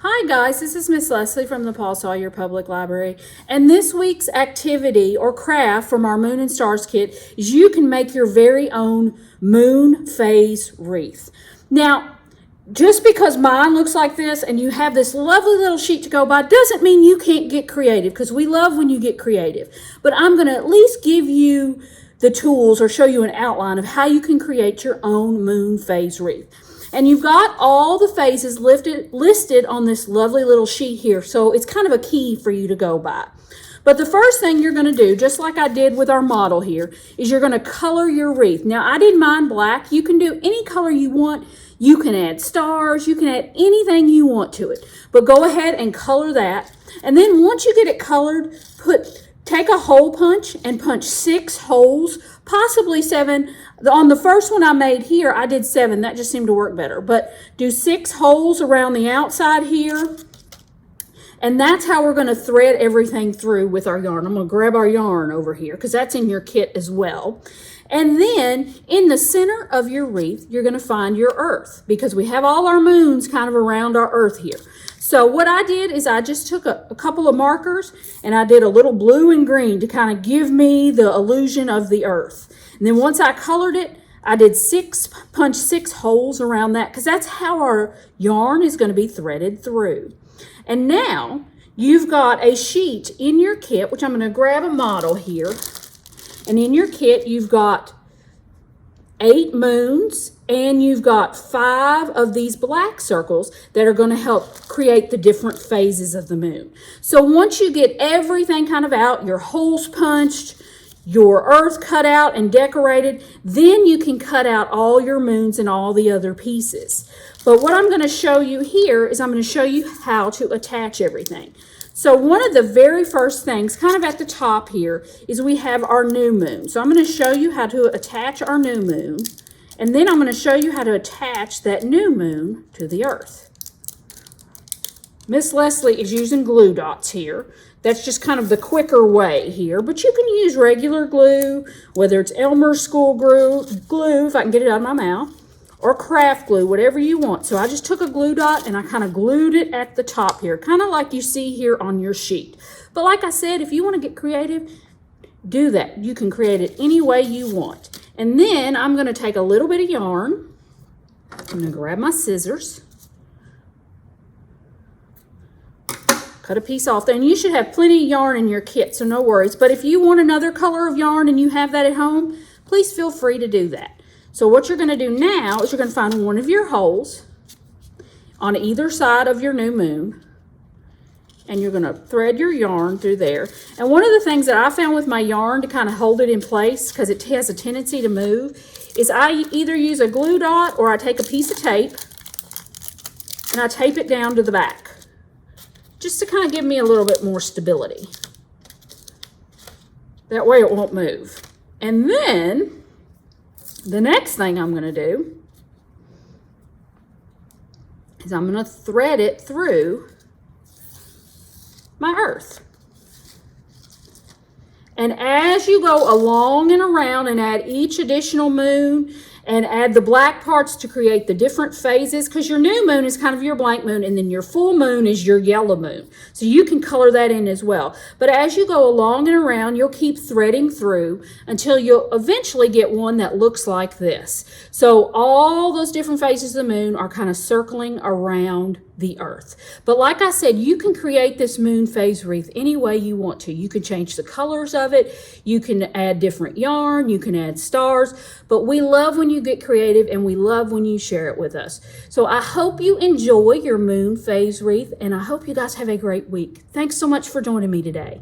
Hi guys, this is Miss Leslie from the Paul Sawyer Public Library, and this week's activity or craft from our Moon and Stars kit is you can make your very own moon phase wreath. Now, just because mine looks like this and you have this lovely little sheet to go by doesn't mean you can't get creative, because we love when you get creative. But I'm going to at least give you the tools or show you an outline of how you can create your own moon phase wreath. And you've got all the phases listed on this lovely little sheet here, so it's kind of a key for you to go by. But the first thing you're going to do, just like I did with our model here, is you're going to color your wreath. Now, I did mine black. You can do any color you want. You can add stars. You can add anything you want to it. But go ahead and color that. And then once you get it colored, take a hole punch and punch 6 holes, possibly 7. On the first one I made here, I did 7. That just seemed to work better. But do 6 holes around the outside here. And that's how we're going to thread everything through with our yarn. I'm going to grab our yarn over here because that's in your kit as well. And then in the center of your wreath, you're going to find your earth, because we have all our moons kind of around our earth here. So what I did is I just took a couple of markers and I did a little blue and green to kind of give me the illusion of the earth. And then once I colored it, I did punch 6 holes around that, because that's how our yarn is going to be threaded through. And now you've got a sheet in your kit, which I'm going to grab a model here. And in your kit, you've got 8 moons, and you've got 5 of these black circles that are going to help create the different phases of the moon. So once you get everything kind of out, your holes punched, your earth cut out and decorated, then you can cut out all your moons and all the other pieces. But what I'm going to show you here is I'm going to show you how to attach everything. So one of the very first things, kind of at the top here, is we have our new moon. So I'm going to show you how to attach our new moon, and then I'm going to show you how to attach that new moon to the earth. Miss Leslie is using glue dots here. That's just kind of the quicker way here, but you can use regular glue, whether it's Elmer's school glue, if I can get it out of my mouth, or craft glue, whatever you want. So I just took a glue dot and I kind of glued it at the top here, kind of like you see here on your sheet. But like I said, if you want to get creative, do that. You can create it any way you want. And then I'm going to take a little bit of yarn. I'm going to grab my scissors. Cut a piece off there, and you should have plenty of yarn in your kit, so no worries. But if you want another color of yarn and you have that at home, please feel free to do that. So what you're going to do now is you're going to find one of your holes on either side of your new moon, and you're going to thread your yarn through there. And one of the things that I found with my yarn to kind of hold it in place, because it has a tendency to move, is I either use a glue dot or I take a piece of tape and I tape it down to the back, just to kind of give me a little bit more stability. That way it won't move. And then the next thing I'm going to do is I'm going to thread it through my earth. And as you go along and around and add each additional moon and add the black parts to create the different phases, because your new moon is kind of your blank moon, and then your full moon is your yellow moon. So you can color that in as well. But as you go along and around, you'll keep threading through until you'll eventually get one that looks like this. So all those different phases of the moon are kind of circling around the earth. But like I said, you can create this moon phase wreath any way you want to. You can change the colors of it. You can add different yarn. You can add stars. But we love when you get creative, and we love when you share it with us. So I hope you enjoy your moon phase wreath, and I hope you guys have a great week. Thanks so much for joining me today.